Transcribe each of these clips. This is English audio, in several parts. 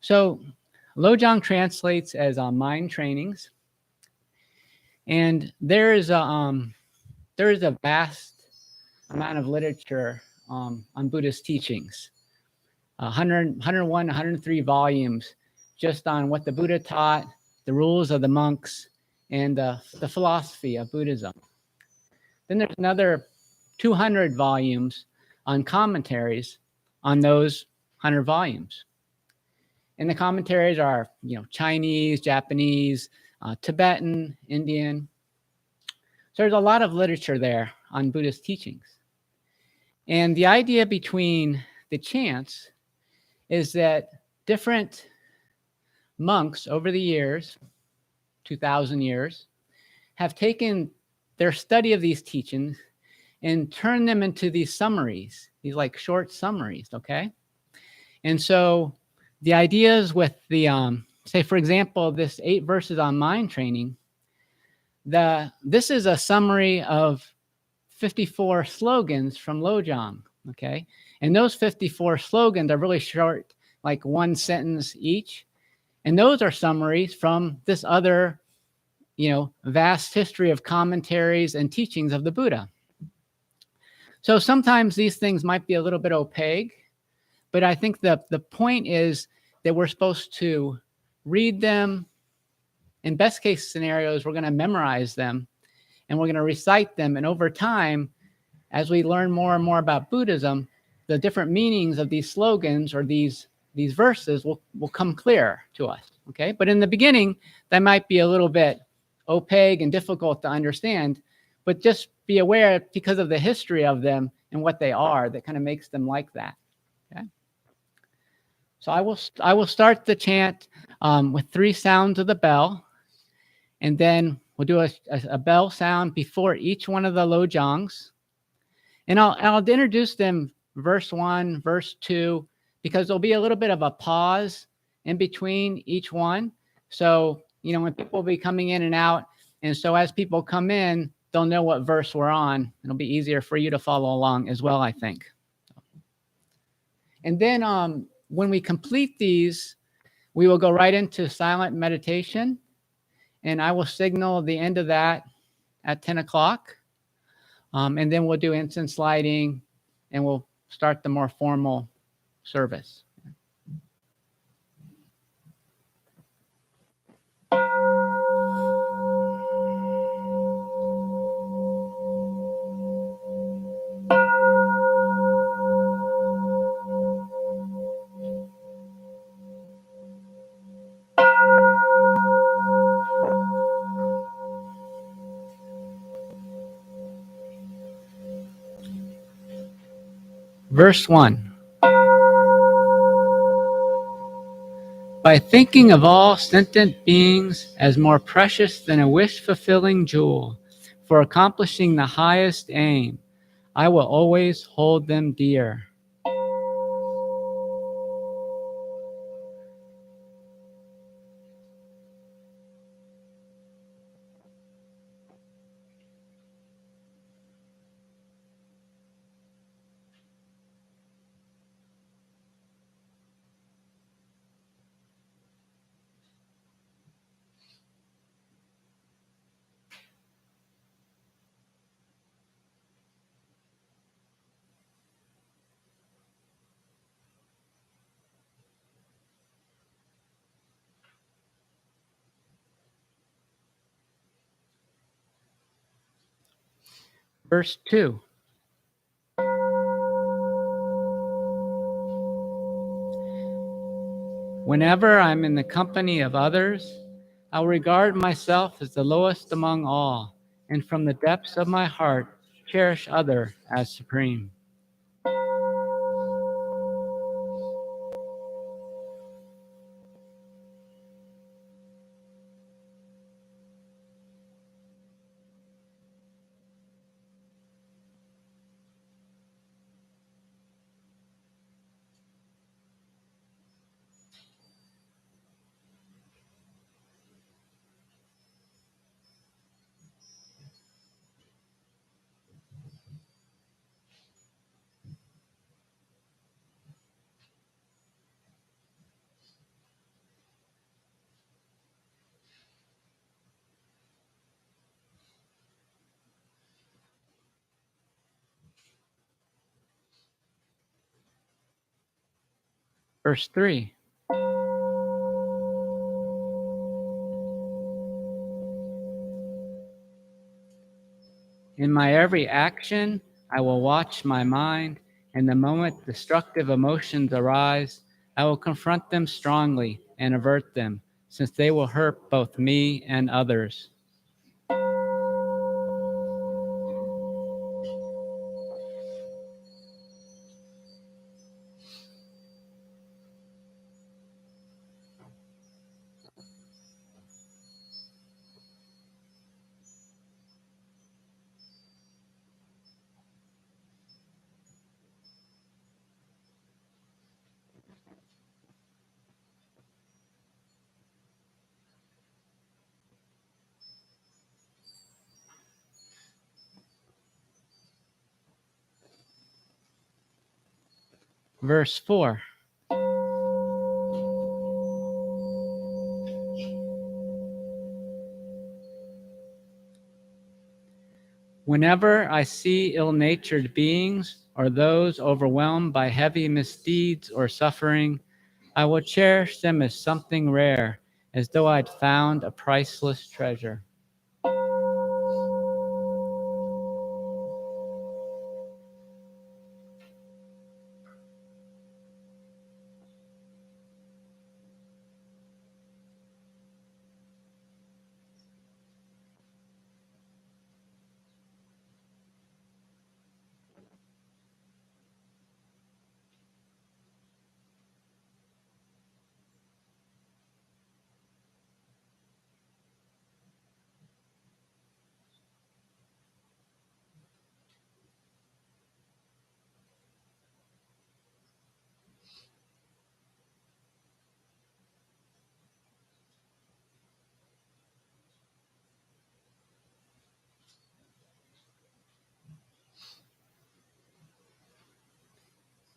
So Lojong translates as mind trainings, and there is a vast amount of literature on Buddhist teachings, 101, 103 volumes, just on what the Buddha taught, the rules of the monks, and the philosophy of Buddhism. Then there's another 200 volumes on commentaries on those 100 volumes. And the commentaries are, Chinese, Japanese, Tibetan, Indian. So there's a lot of literature there on Buddhist teachings. And the idea between the chants is that different monks over the years, 2,000 years, have taken their study of these teachings and turned them into these summaries, these like short summaries, okay? And so the ideas with the, say, for example, this 8 verses on mind training, this is a summary of 54 slogans from Lojong, okay? And those 54 slogans are really short, like one sentence each. And those are summaries from this other, vast history of commentaries and teachings of the Buddha. So sometimes these things might be a little bit opaque, but I think the point is that we're supposed to read them. In best case scenarios, we're going to memorize them and we're going to recite them. And over time, as we learn more and more about Buddhism, the different meanings of these slogans or these verses will come clear to us, okay? But in the beginning, that might be a little bit opaque and difficult to understand, but just be aware because of the history of them and what they are that kind of makes them like that, okay? So I will start the chant with 3 sounds of the bell, and then we'll do a bell sound before each one of the Lojongs. And I'll introduce them verse 1, verse 2, because there'll be a little bit of a pause in between each one. So, when people will be coming in and out, and so as people come in, they'll know what verse we're on. It'll be easier for you to follow along as well, I think. And then when we complete these, we will go right into silent meditation, and I will signal the end of that at 10 o'clock. And then we'll do incense lighting, and we'll start the more formal service. Verse 1. By thinking of all sentient beings as more precious than a wish-fulfilling jewel for accomplishing the highest aim, I will always hold them dear. Verse 2. Whenever I'm in the company of others, I'll regard myself as the lowest among all, and from the depths of my heart, cherish other as supreme. Verse 3. In my every action, I will watch my mind, and the moment destructive emotions arise, I will confront them strongly and avert them, since they will hurt both me and others. Verse 4. Whenever I see ill-natured beings or those overwhelmed by heavy misdeeds or suffering, I will cherish them as something rare, as though I'd found a priceless treasure.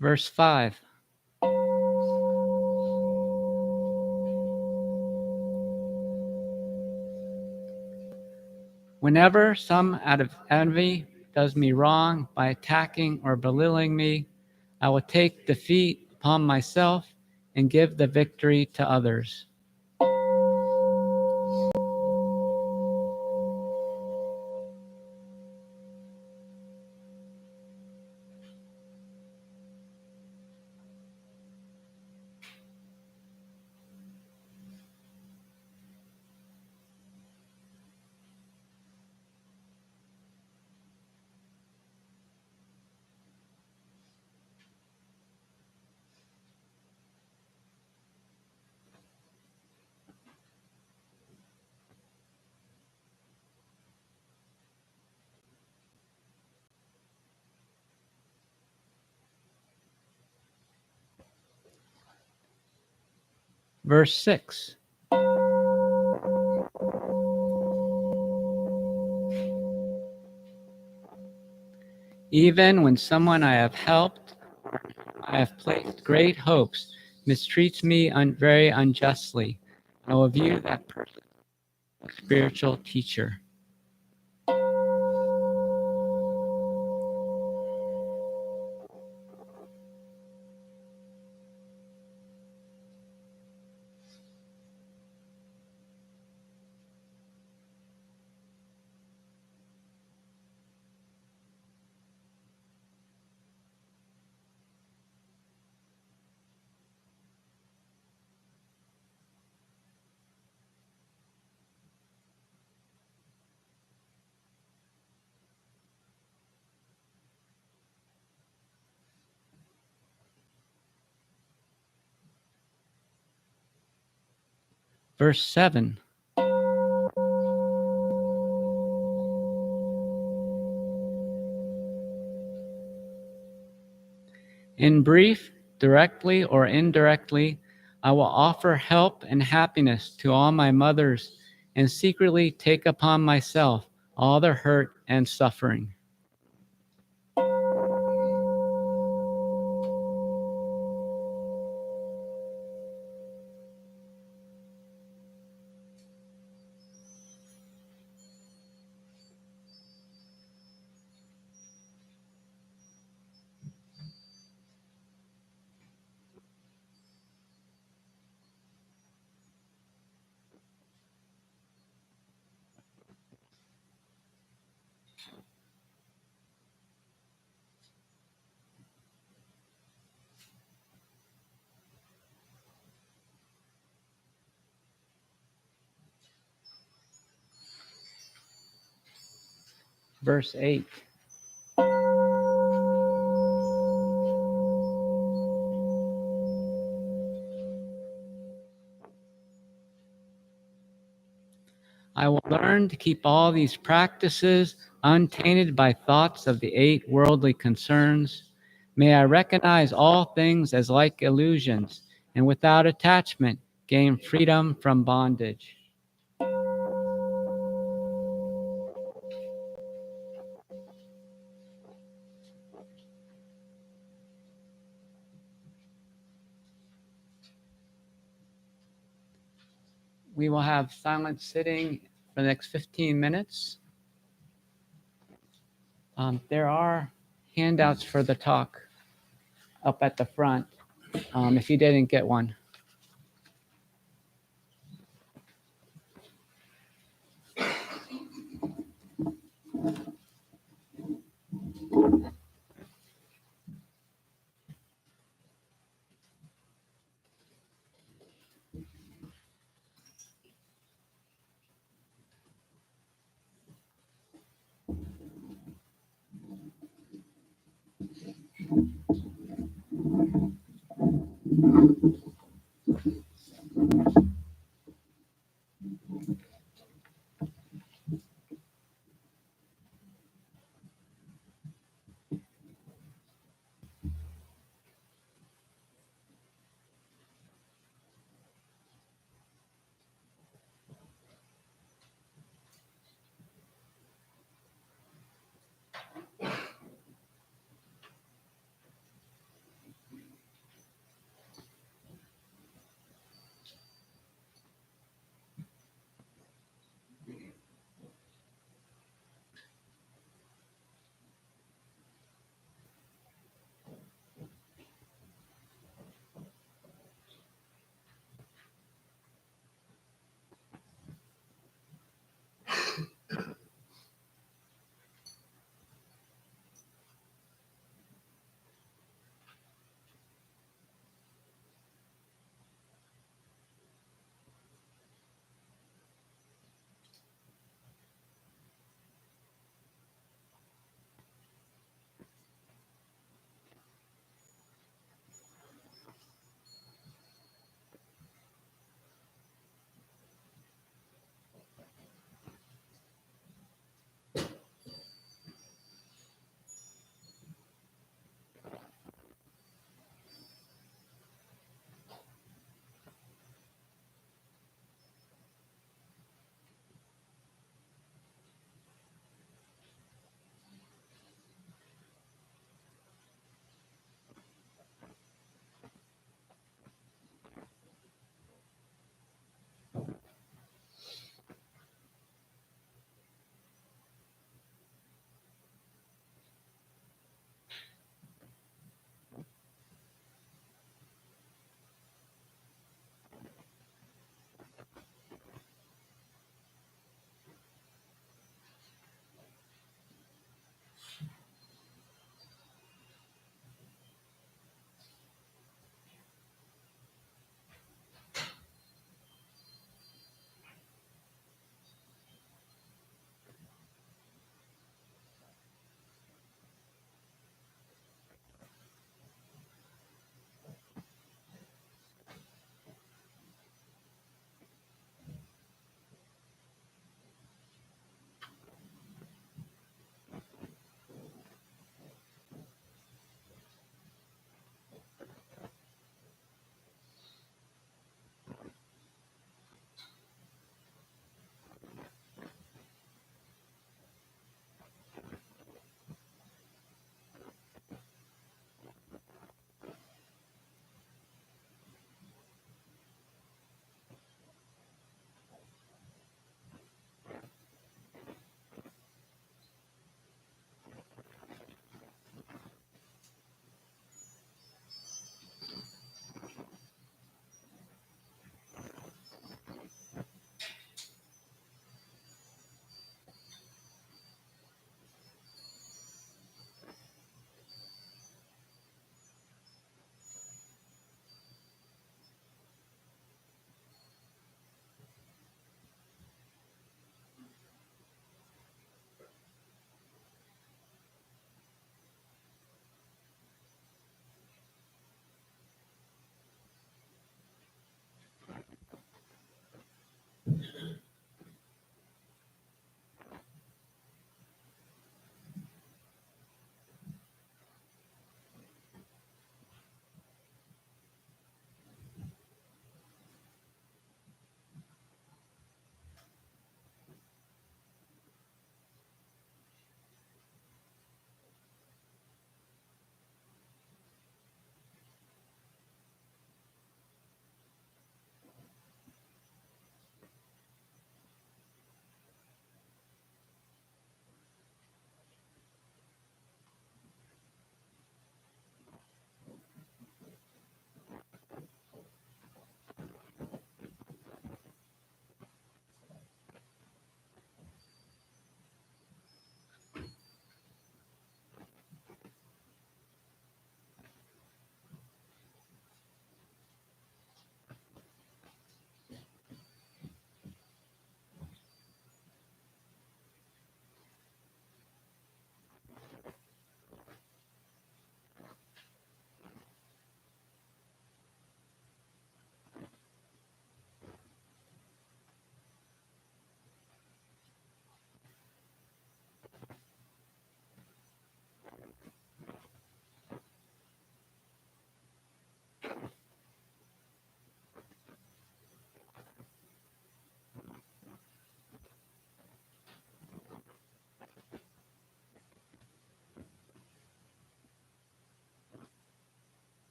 Verse 5. Whenever some out of envy does me wrong by attacking or belittling me, I will take defeat upon myself and give the victory to others. Verse 6. Even when someone I have helped, I have placed great hopes, mistreats me very unjustly, I will view that person as a spiritual teacher. Verse 7. In brief, directly or indirectly, I will offer help and happiness to all my mothers and secretly take upon myself all their hurt and suffering. verse 8. I will learn to keep all these practices untainted by thoughts of the 8 worldly concerns. May I recognize all things as like illusions, and without attachment gain freedom from bondage. We will have silent sitting for the next 15 minutes. There are handouts for the talk up at the front if you didn't get one.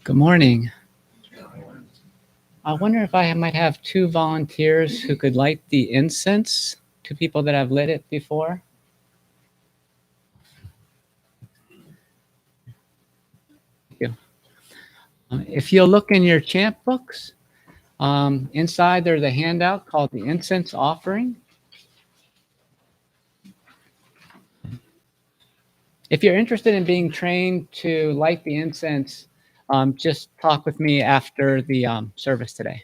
Good morning. I wonder if I might have two volunteers who could light the incense, two people that have lit it before. Thank you. If you'll look in your chant books, inside there's a handout called the Incense Offering. If you're interested in being trained to light the incense, just talk with me after the service today.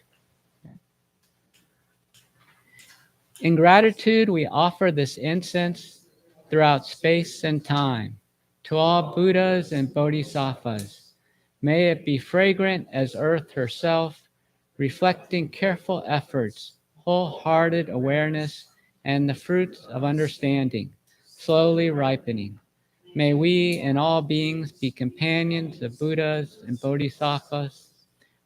In gratitude, we offer this incense throughout space and time to all Buddhas and Bodhisattvas. May it be fragrant as earth herself, reflecting careful efforts, wholehearted awareness, and the fruits of understanding, slowly ripening. May we and all beings be companions of Buddhas and Bodhisattvas.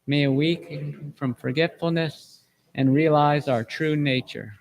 May we awaken from forgetfulness and realize our true nature.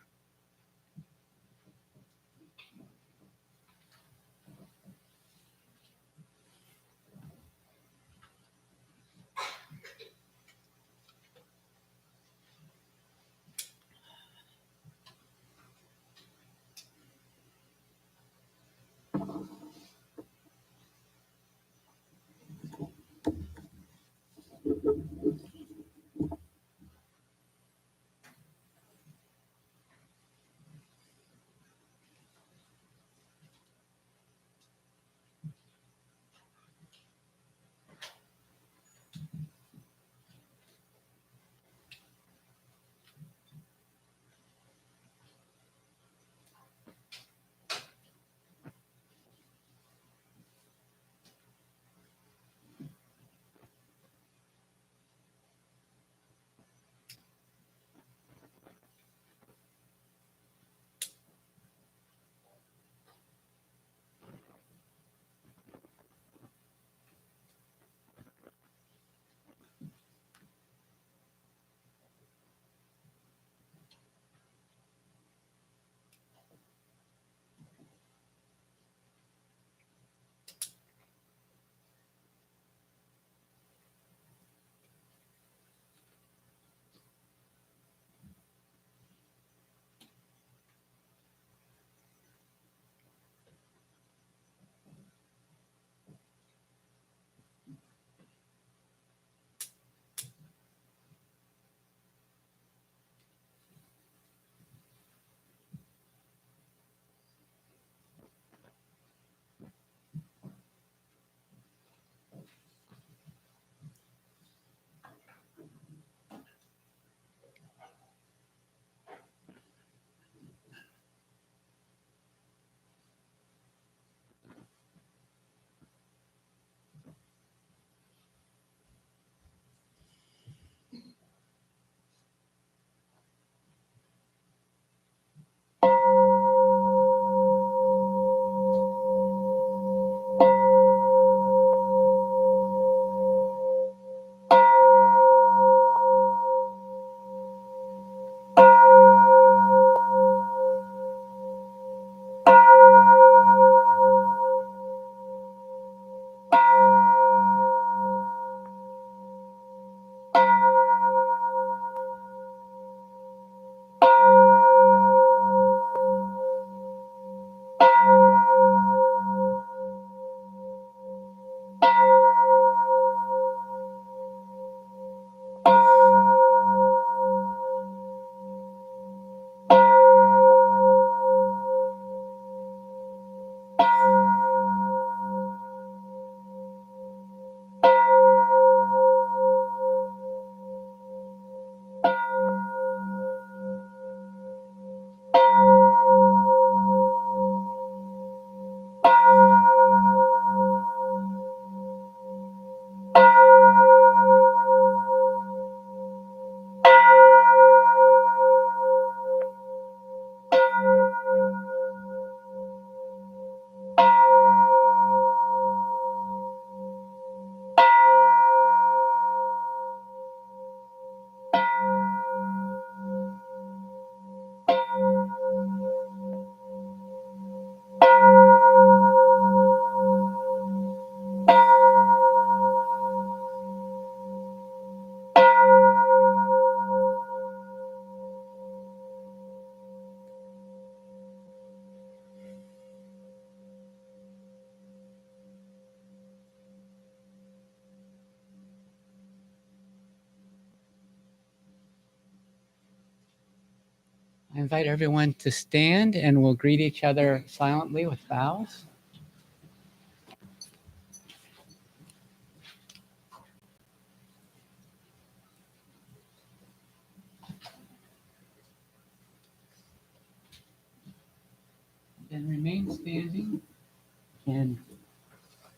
I invite everyone to stand and we'll greet each other silently with bows. And remain standing. And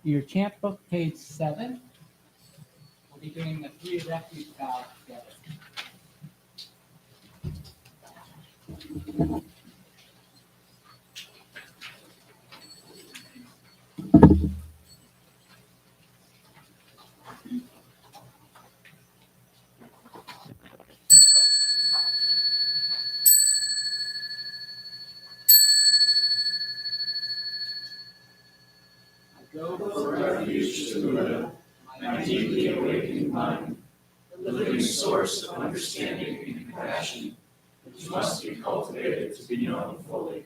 your chant book, page 7, we'll be doing the 3 refuge vows together. Go for refuge to Buddha, my deeply awakened mind, the living source of understanding and compassion, which must be cultivated to be known fully.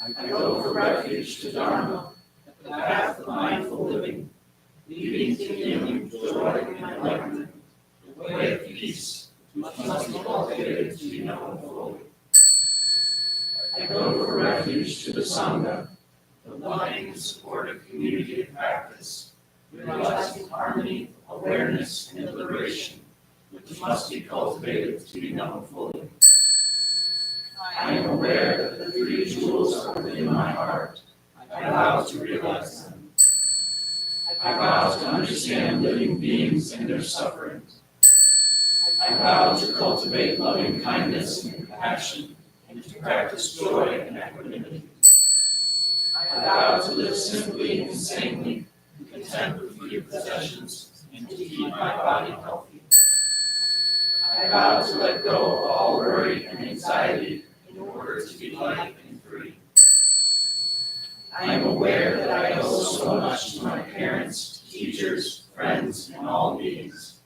I go for refuge to Dharma, the path of mindful living, leading to healing, joy, and enlightenment, the way of peace, which must be cultivated to be known fully. I go for refuge to the Sangha, the loving and supportive community of practice, realizing harmony, awareness, and liberation, which must be cultivated to be known fully. I am aware that the 3 jewels are within my heart. I vow to realize them. I vow to understand living beings and their sufferings. I vow to cultivate loving kindness and compassion, and to practice joy and equanimity. I vow to live simply and sanely, content with few possessions, and to keep my body healthy. I vow to let go of all worry and anxiety in order to be light and free. I am aware that I owe so much to my parents, teachers, friends, and all beings.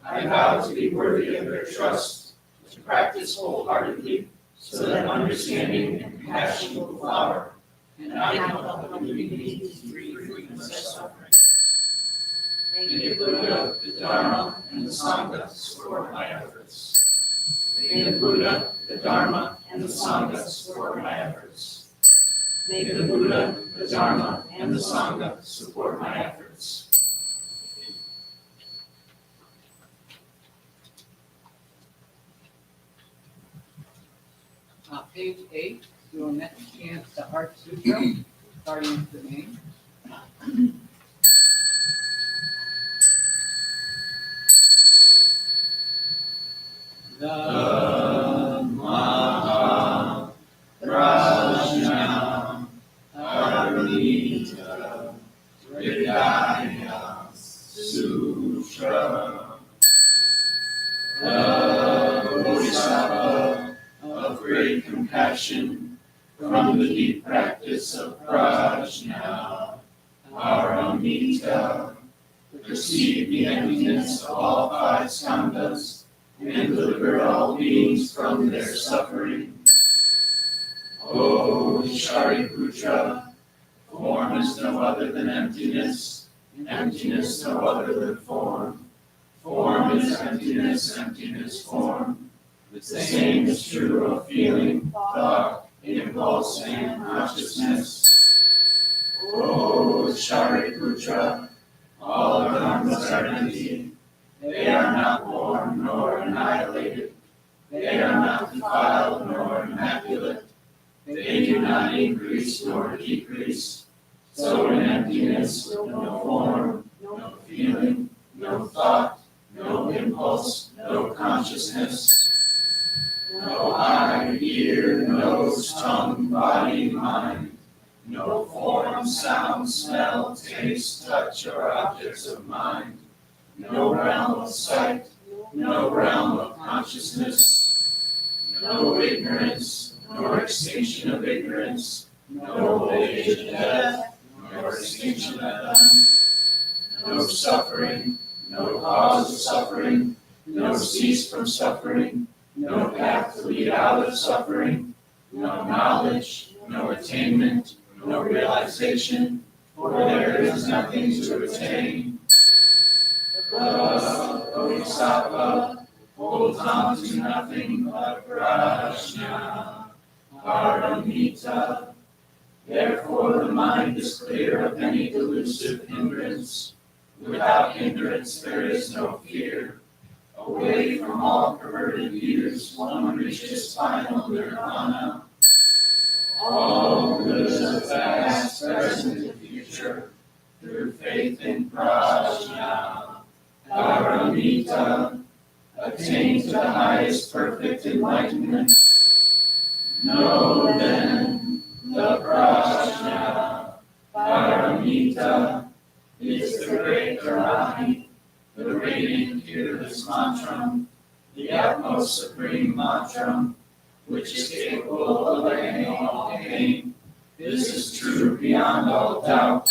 I vow to be worthy of their trust, to practice wholeheartedly, so that understanding and compassion will flower, and I can help living beings free from such suffering. May the Buddha, the Dharma, and the Sangha support my efforts. May the Buddha, the Dharma, and the Sangha support my efforts. May the Buddha, the Dharma, and the Sangha support my efforts. Page 8, we will next chant the Heart Sutra, starting with the name. Dhamma Prajna Paramita Hridaya Sutra. The Bodhisattva of great compassion, from the deep practice of prajna, paramita, perceive the emptiness of all 5 skandhas, and deliver all beings from their suffering. O Shariputra, form is no other than emptiness, emptiness no other than form. Form is emptiness, emptiness form. The same is true of feeling, thought, impulse, and consciousness. O Shariputra, all dharmas are empty. They are not born nor annihilated. They are not defiled nor immaculate. They do not increase nor decrease. So in emptiness, no form, no feeling, no thought, no impulse, no consciousness. No eye, ear, nose, tongue, body, mind. No form, sound, smell, taste, touch, or objects of mind. No realm of sight, no realm of consciousness. No ignorance, nor extinction of ignorance. No old age of death, nor extinction of death. No suffering, no cause of suffering. No cease from suffering. No path to lead out of suffering. No knowledge, no attainment, no realization, for there is nothing to attain. The Bodhisattva holds on to nothing but prajna, paramita. Therefore the mind is clear of any delusive hindrance. Without hindrance there is no fear. Away from all perverted views, one reaches final nirvana. All goods of past, present, and future, through faith in prajna, paramita, attain to the highest perfect enlightenment. Know then, the prajna, paramita, is the great Dharma, the radiant fearless mantram, the utmost supreme mantram, which is capable of allaying all pain. This is true beyond all doubt.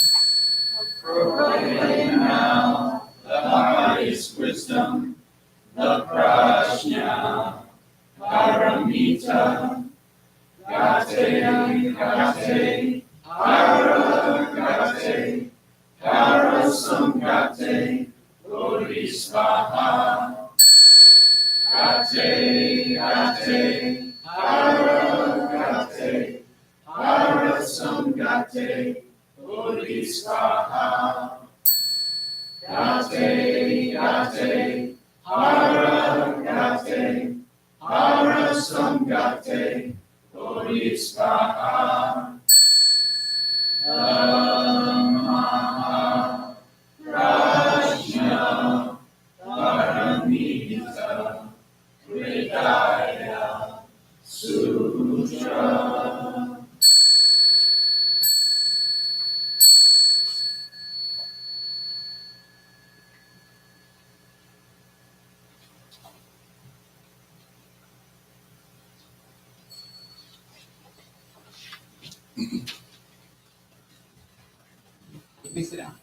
Proclaim now the highest wisdom, the prajna, paramita, gate, gate, paragate, parasamgate, bodhisvaha, gate, gate, paragate, parasamgate, bodhisvaha, gate, gate, paragate, parasamgate, bodhisvaha. Dhamma prajna paramita hridaya sutra. Please sit down.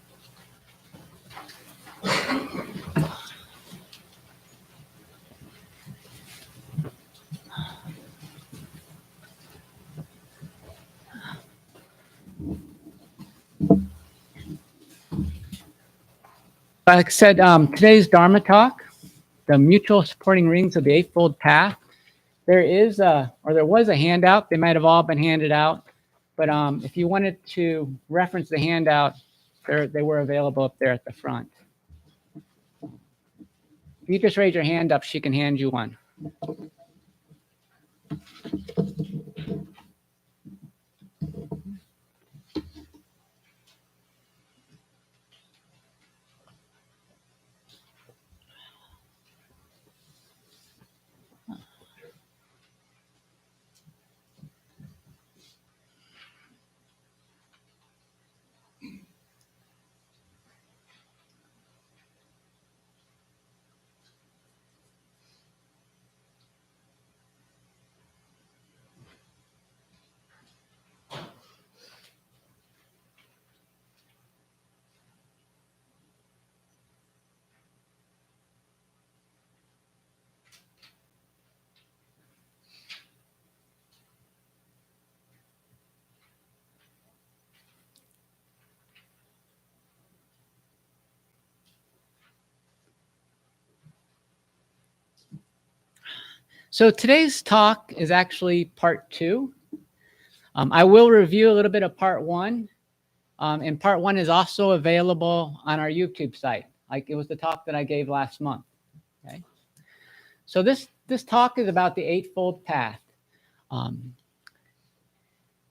Like I said, today's Dharma talk, the mutual supporting rings of the Eightfold Path. There is there was a handout. They might have all been handed out, but if you wanted to reference the handout, they were available up there at the front. If you just raise your hand up, she can hand you one. So today's talk is actually part 2. I will review a little bit of part 1. And part 1 is also available on our YouTube site. Like it was the talk that I gave last month. Okay. So this talk is about the Eightfold Path.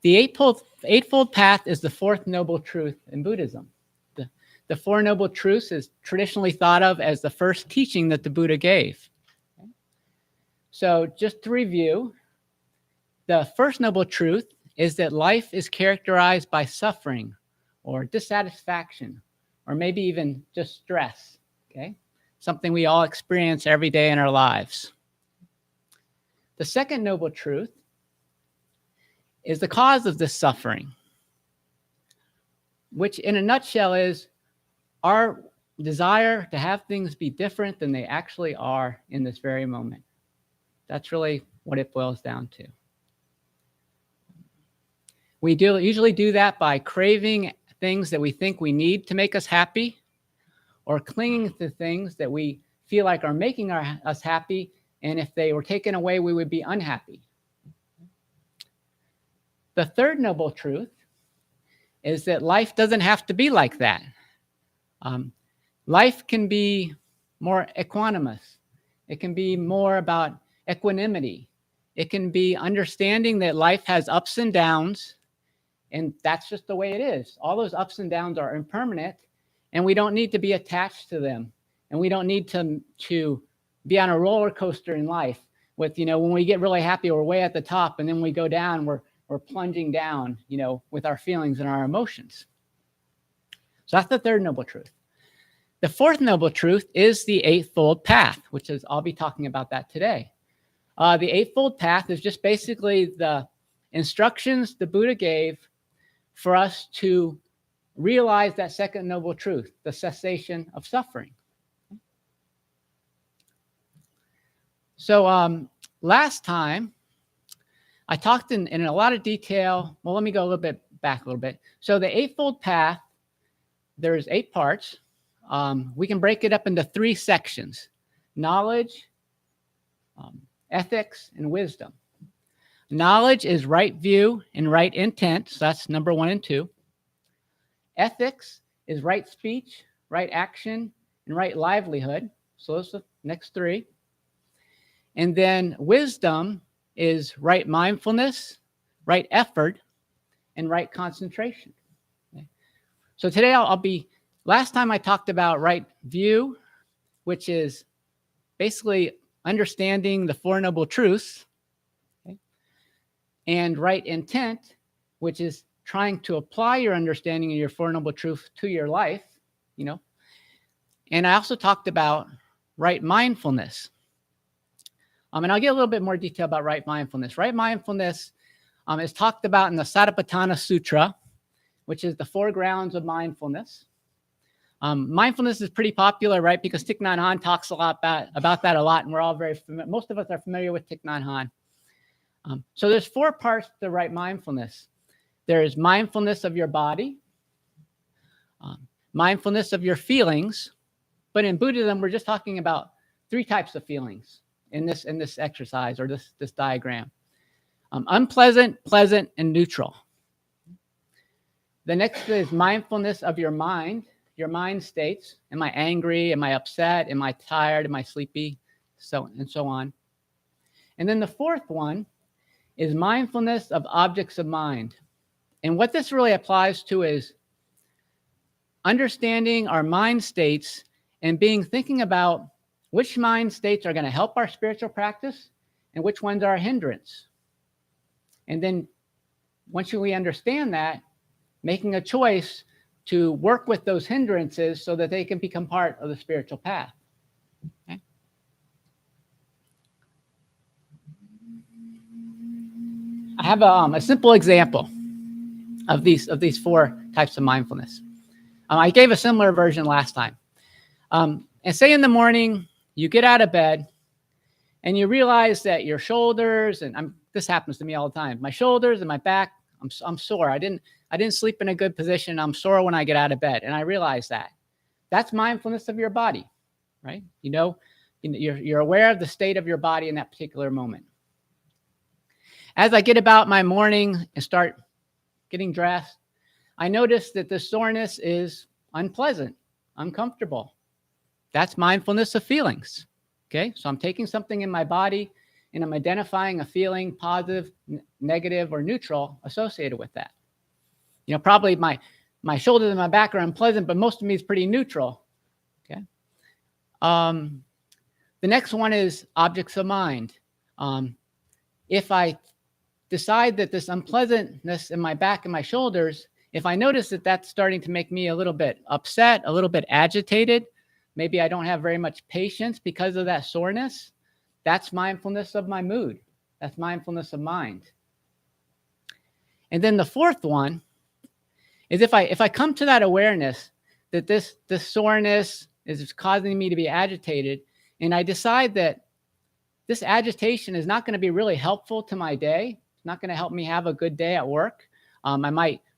The Eightfold Path is the fourth noble truth in Buddhism. The Four Noble Truths is traditionally thought of as the first teaching that the Buddha gave. Okay. So just to review, the first noble truth is that life is characterized by suffering or dissatisfaction, or maybe even just stress, okay? Something we all experience every day in our lives. The second noble truth is the cause of this suffering, which in a nutshell is our desire to have things be different than they actually are in this very moment. That's really what it boils down to. We usually do that by craving things that we think we need to make us happy, or clinging to things that we feel like are making us happy, and if they were taken away, we would be unhappy. The third noble truth is that life doesn't have to be like that. Life can be more equanimous. It can be more about equanimity. It can be understanding that life has ups and downs, and that's just the way it is. All those ups and downs are impermanent, and we don't need to be attached to them. And we don't need to be on a roller coaster in life with, when we get really happy, we're way at the top, and then we go down, we're plunging down, with our feelings and our emotions. So that's the third noble truth. The fourth noble truth is the Eightfold Path, which is, I'll be talking about that today. The Eightfold Path is just basically the instructions the Buddha gave for us to realize that second noble truth, the cessation of suffering. So last time, I talked in a lot of detail. Well, let me go a little bit back a little bit. So the Eightfold Path, there's 8 parts. We can break it up into 3 sections: knowledge, ethics, and wisdom. Knowledge is right view and right intent. So that's number 1 and 2. Ethics is right speech, right action, and right livelihood. So those are the next 3. And then wisdom is right mindfulness, right effort, and right concentration. Okay. So today last time I talked about right view, which is basically understanding the Four Noble Truths, okay, and right intent, which is trying to apply your understanding of your Four Noble Truths to your life, And I also talked about right mindfulness. And I'll get a little bit more detail about right mindfulness. Right mindfulness is talked about in the Satipatthana Sutra, which is the 4 grounds of mindfulness. Mindfulness is pretty popular, right? Because Thich Nhat Hanh talks a lot about that a lot, and we're all very familiar. Most of us are familiar with Thich Nhat Hanh. So there's 4 parts to right mindfulness. There's mindfulness of your body, mindfulness of your feelings, but in Buddhism, we're just talking about 3 types of feelings in this exercise or this diagram: unpleasant, pleasant, and neutral. The next is mindfulness of your mind states. Am I angry? Am I upset? Am I tired? Am I sleepy? So on. And then the 4th one is mindfulness of objects of mind. And what this really applies to is understanding our mind states and thinking about which mind states are going to help our spiritual practice and which ones are a hindrance. And then once we understand that, making a choice to work with those hindrances so that they can become part of the spiritual path. Okay? I have a simple example of these 4 types of mindfulness. I gave a similar version last time. And say in the morning, you get out of bed and you realize that your shoulders, and this happens to me all the time, my shoulders and my back, I'm sore. I didn't sleep in a good position. I'm sore when I get out of bed. And I realize that. That's mindfulness of your body, right? You're aware of the state of your body in that particular moment. As I get about my morning and start getting dressed, I notice that the soreness is unpleasant, uncomfortable. That's mindfulness of feelings. Okay, so I'm taking something in my body and I'm identifying a feeling, positive, negative, or neutral associated with that. Probably my shoulders and my back are unpleasant, but most of me is pretty neutral. Okay. The next one is objects of mind. If I decide that this unpleasantness in my back and my shoulders, if I notice that that's starting to make me a little bit upset, a little bit agitated, maybe I don't have very much patience because of that soreness, that's mindfulness of my mood. That's mindfulness of mind. And then the 4th one is if I come to that awareness that this soreness is causing me to be agitated, and I decide that this agitation is not going to be really helpful to my day, it's not going to help me have a good day at work.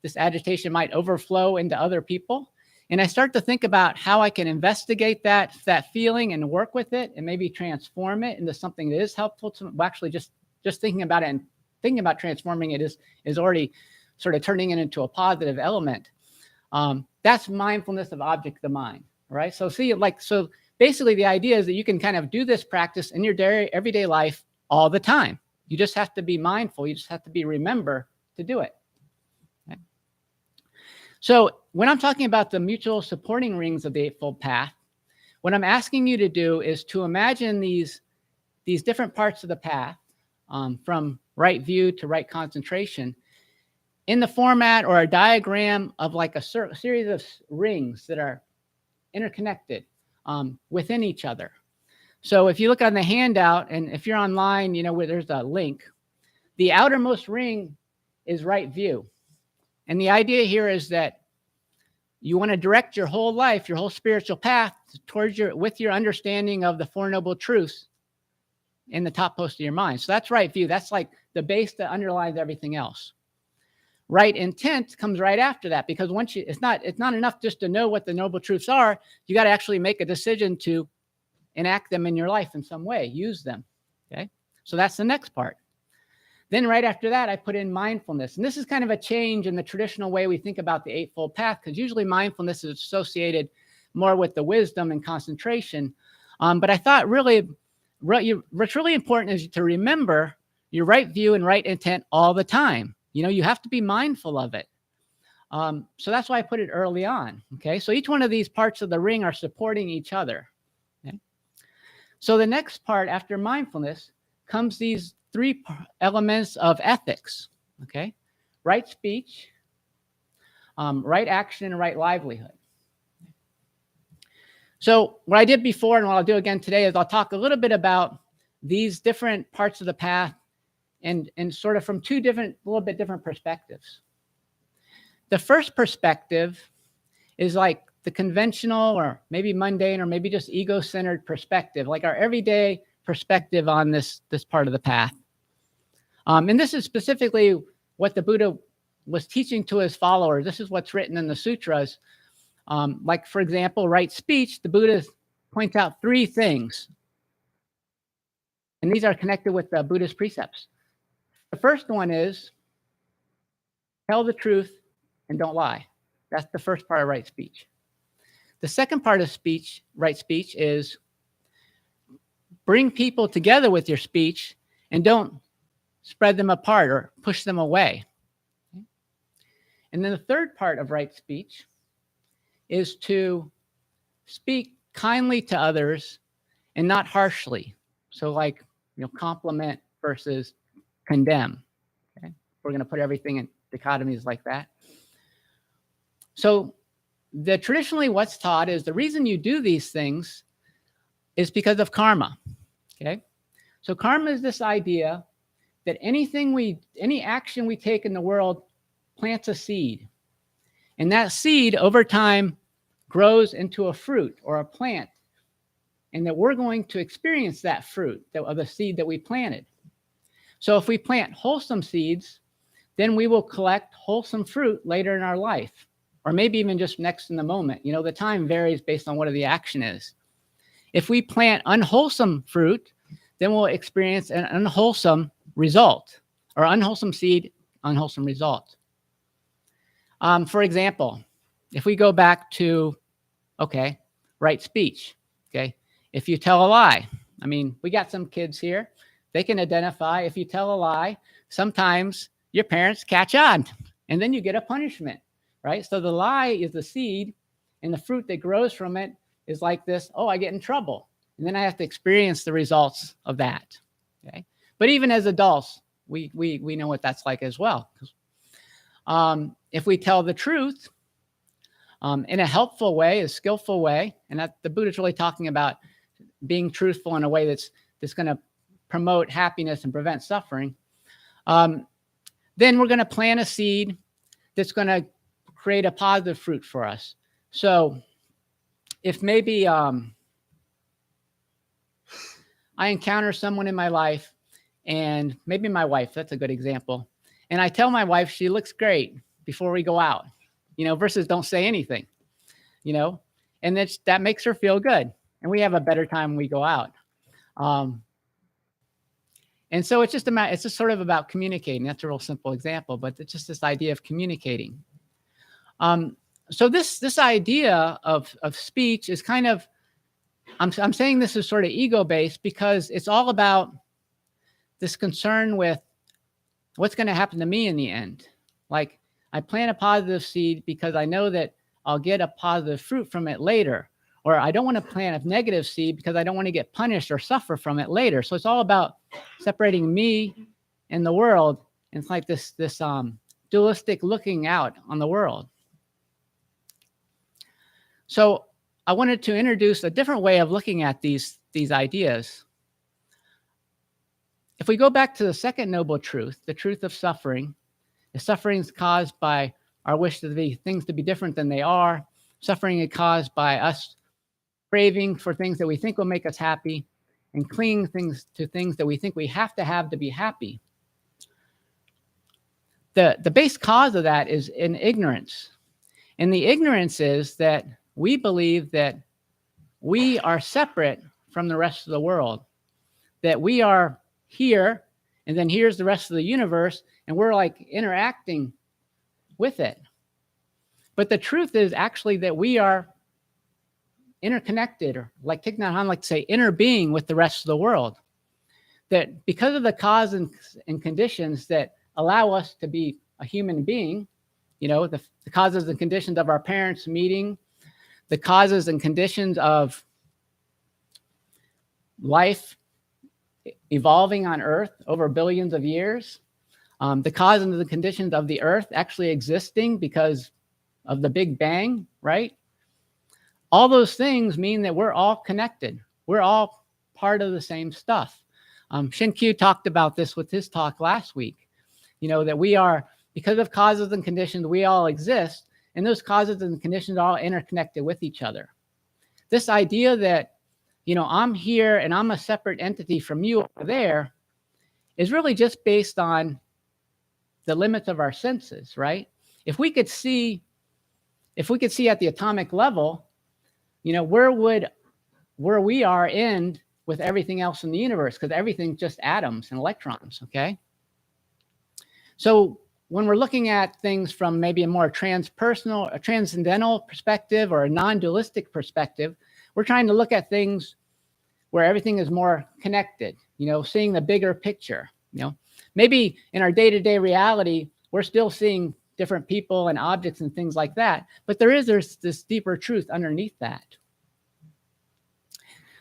This agitation might overflow into other people. And I start to think about how I can investigate that feeling and work with it and maybe transform it into something that is helpful to actually just thinking about it and thinking about transforming it is already sort of turning it into a positive element. That's mindfulness of object of the mind, right? So so basically the idea is that you can kind of do this practice in your everyday life all the time. You just have to be mindful. You just have to remember to do it. Okay? So when I'm talking about the mutual supporting rings of the Eightfold Path, what I'm asking you to do is to imagine these different parts of the path, from right view to right concentration, in the format or a diagram of like a series of rings that are interconnected within each other. So if you look on the handout, and if you're online, where there's a link, the outermost ring is right view. And the idea here is that you want to direct your whole life, your whole spiritual path towards with your understanding of the Four Noble Truths in the top post of your mind. So that's right view. That's like the base that underlies everything else. Right intent comes right after that, because once it's not enough just to know what the noble truths are. You got to actually make a decision to enact them in your life in some way, use them. Okay, so that's the next part. Then right after that, I put in mindfulness, and this is kind of a change in the traditional way we think about the Eightfold Path, because usually mindfulness is associated more with the wisdom and concentration. But I thought really, what's really important is to remember your right view and right intent all the time. You have to be mindful of it. So that's why I put it early on. Okay, so each one of these parts of the ring are supporting each other. Okay? So the next part after mindfulness comes these three elements of ethics. Okay, right speech, right action, and right livelihood. So what I did before and what I'll do again today is I'll talk a little bit about these different parts of the path and sort of from two little bit different perspectives. The first perspective is like the conventional or maybe mundane or maybe just ego-centered perspective, like our everyday perspective on this part of the path. And this is specifically what the Buddha was teaching to his followers. This is what's written in the sutras. Like, for example, right speech, the Buddha points out three things. And these are connected with the Buddhist precepts. The first one is tell the truth and don't lie. That's the first part of right speech. The second part of right speech, is bring people together with your speech and don't spread them apart or push them away. And then the third part of right speech is to speak kindly to others and not harshly. So like, compliment versus condemn. Okay, we're going to put everything in dichotomies like that. So traditionally what's taught is the reason you do these things is because of karma. Okay, so karma is this idea that any action we take in the world plants a seed, and that seed over time grows into a fruit or a plant, and that we're going to experience that fruit of the seed that we planted. So if we plant wholesome seeds, then we will collect wholesome fruit later in our life, or maybe even just next in the moment. The time varies based on what the action is. If we plant unwholesome fruit, then we'll experience an unwholesome result, or unwholesome seed, unwholesome result. For example, if we go back to, right speech, if you tell a lie, we got some kids here, they can identify if you tell a lie, sometimes your parents catch on, and then you get a punishment, right? So the lie is the seed, and the fruit that grows from it is like this, I get in trouble, and then I have to experience the results of that, okay? But even as adults, we know what that's like as well. If we tell the truth in a helpful way, a skillful way, and that the Buddha's really talking about being truthful in a way that's going to promote happiness and prevent suffering, then we're going to plant a seed that's going to create a positive fruit for us. So if maybe I encounter someone in my life, and maybe my wife, that's a good example, and I tell my wife she looks great before we go out, versus don't say anything. and that makes her feel good. And we have a better time when we go out. And so it's just sort of about communicating. That's a real simple example, but it's just this idea of communicating. So this idea of speech is kind of, I'm saying this is sort of ego-based because it's all about this concern with what's going to happen to me in the end. Like, I plant a positive seed because I know that I'll get a positive fruit from it later. Or I don't want to plant a negative seed because I don't want to get punished or suffer from it later. So it's all about separating me and the world. And it's like this dualistic looking out on the world. So I wanted to introduce a different way of looking at these ideas. If we go back to the second noble truth, the truth of suffering, the suffering is caused by our wish to be things to be different than they are. Suffering is caused by us craving for things that we think will make us happy and clinging to things that we think we have to be happy. The base cause of that is in ignorance. And the ignorance is that we believe that we are separate from the rest of the world, that we are here, and then here's the rest of the universe, and we're like interacting with it. But the truth is actually that we are interconnected, or like Thich Nhat Hanh like to say, interbeing with the rest of the world. That because of the cause and conditions that allow us to be a human being, the causes and conditions of our parents meeting, the causes and conditions of life evolving on Earth over billions of years, the cause and the conditions of the Earth actually existing because of the Big Bang, right? All those things mean that we're all connected. We're all part of the same stuff. Shin-Kyu talked about this with his talk last week, that we are, because of causes and conditions, we all exist, and those causes and conditions are all interconnected with each other. This idea that, I'm here and I'm a separate entity from you over there is really just based on the limits of our senses, right? If we could see at the atomic level, where we are end with everything else in the universe, because everything's just atoms and electrons, okay? So when we're looking at things from maybe a more transpersonal, a transcendental perspective or a non-dualistic perspective, we're trying to look at things where everything is more connected, seeing the bigger picture. Maybe in our day-to-day reality, we're still seeing different people and objects and things like that, but there's this deeper truth underneath that.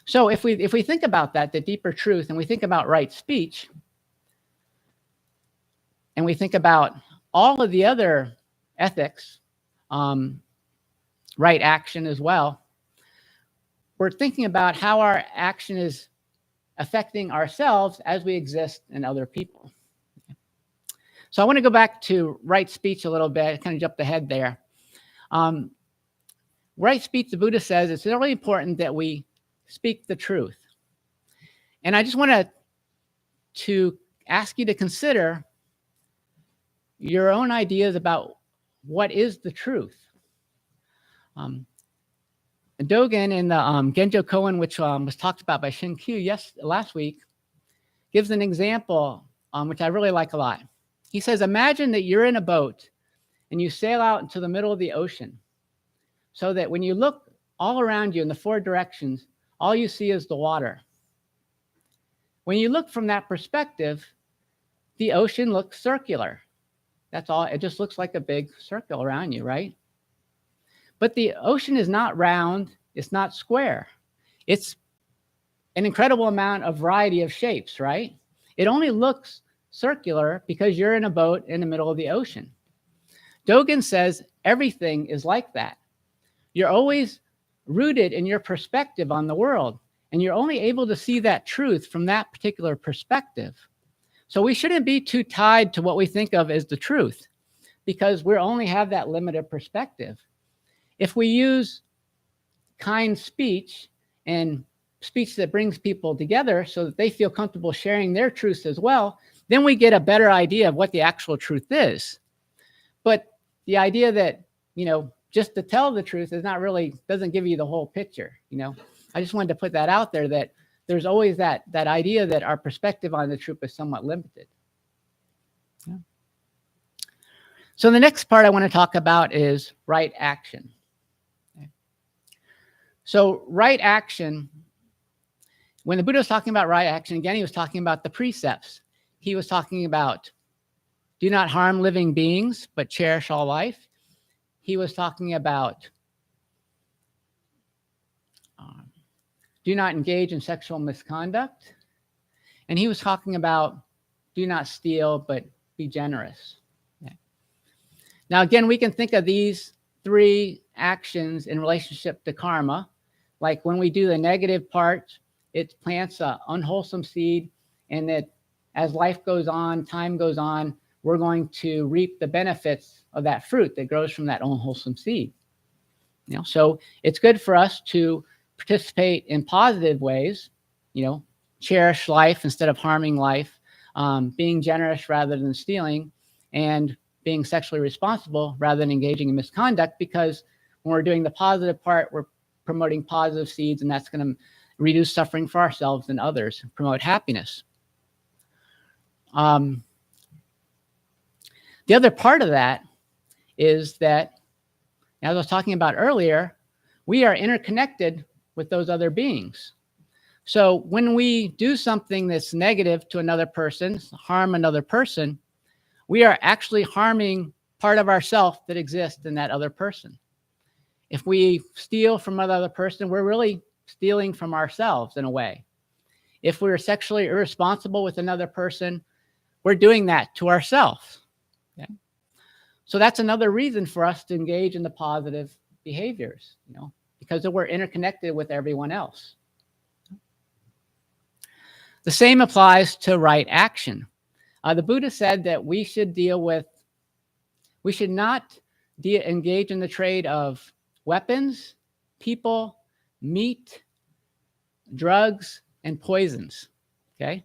So if we think about that, the deeper truth, and we think about right speech, and we think about all of the other ethics, right action as well, we're thinking about how our action is affecting ourselves as we exist in other people. So I want to go back to right speech a little bit, kind of jumped ahead there. Right speech, the Buddha says, it's really important that we speak the truth. And I just want to ask you to consider your own ideas about what is the truth. Dogen in the Genjo Koan, which was talked about by Shin-Kyu last week, gives an example which I really like a lot. He says, imagine that you're in a boat and you sail out into the middle of the ocean, so that when you look all around you in the four directions, all you see is the water. When you look from that perspective, the ocean looks circular. That's all. It just looks like a big circle around you, right? But the ocean is not round. It's not square. It's an incredible amount of variety of shapes, right? It only looks circular because you're in a boat in the middle of the ocean. Dogen says everything is like that. You're always rooted in your perspective on the world, and you're only able to see that truth from that particular perspective. So we shouldn't be too tied to what we think of as the truth, because we only have that limited perspective. If we use kind speech and speech that brings people together so that they feel comfortable sharing their truths as well, then we get a better idea of what the actual truth is. But the idea that, just to tell the truth is not really, doesn't give you the whole picture, you know. I just wanted to put that out there, that there's always that idea that our perspective on the truth is somewhat limited. Yeah. So the next part I want to talk about is right action. Okay. So right action, when the Buddha was talking about right action, again, he was talking about the precepts. He was talking about do not harm living beings, but cherish all life. He was talking about do not engage in sexual misconduct. And he was talking about do not steal, but be generous. Okay. Now, again, we can think of these three actions in relationship to karma. Like when we do the negative part, it plants an unwholesome seed, and that as life goes on, time goes on, we're going to reap the benefits of that fruit that grows from that unwholesome seed. You know, so it's good for us to participate in positive ways, you know, cherish life instead of harming life, being generous rather than stealing, and being sexually responsible rather than engaging in misconduct, because when we're doing the positive part, we're promoting positive seeds, and that's going to reduce suffering for ourselves and others, and promote happiness. The other part of that is that, as I was talking about earlier, we are interconnected with those other beings. So when we do something that's negative to another person, harm another person, we are actually harming part of ourself that exists in that other person. If we steal from another person, we're really stealing from ourselves in a way. If we're sexually irresponsible with another person, we're doing that to ourselves. Okay? So that's another reason for us to engage in the positive behaviors, you know, because we're interconnected with everyone else. The same applies to right action. The Buddha said that we should not engage in the trade of weapons, people, meat, drugs, and poisons. Okay?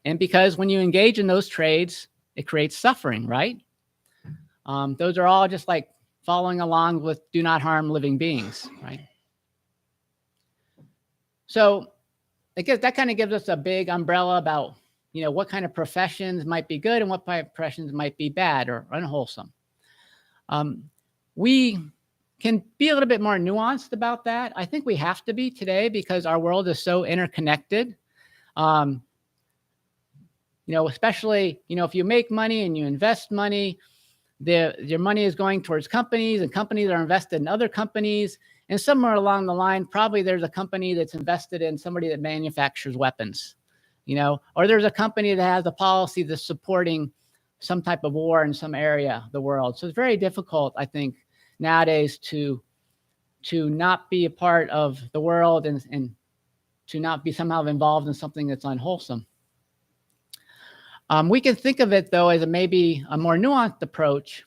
And because when you engage in those trades, it creates suffering, right? Those are all just like following along with do not harm living beings, right? So that kind of gives us a big umbrella about, you know, what kind of professions might be good and what professions might be bad or unwholesome. We can be a little bit more nuanced about that. I think we have to be today because our world is so interconnected. You know, especially, you know, if you make money and you invest money, your money is going towards companies, and companies are invested in other companies. And somewhere along the line, probably there's a company that's invested in somebody that manufactures weapons, you know, or there's a company that has a policy that's supporting some type of war in some area of the world. So it's very difficult, I think, nowadays to not be a part of the world and to not be somehow involved in something that's unwholesome. We can think of it, though, as maybe a more nuanced approach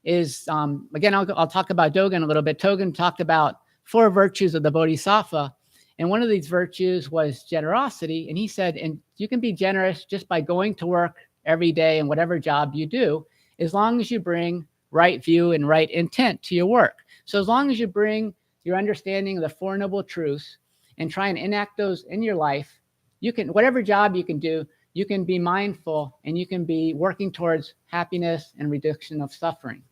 is, again, I'll talk about Dogen a little bit. Dogen talked about 4 virtues of the Bodhisattva, and one of these virtues was generosity. And he said, and you can be generous just by going to work every day in whatever job you do, as long as you bring right view and right intent to your work. So as long as you bring your understanding of the Four Noble Truths and try and enact those in your life, you can, whatever job you can do, you can be mindful and you can be working towards happiness and reduction of suffering.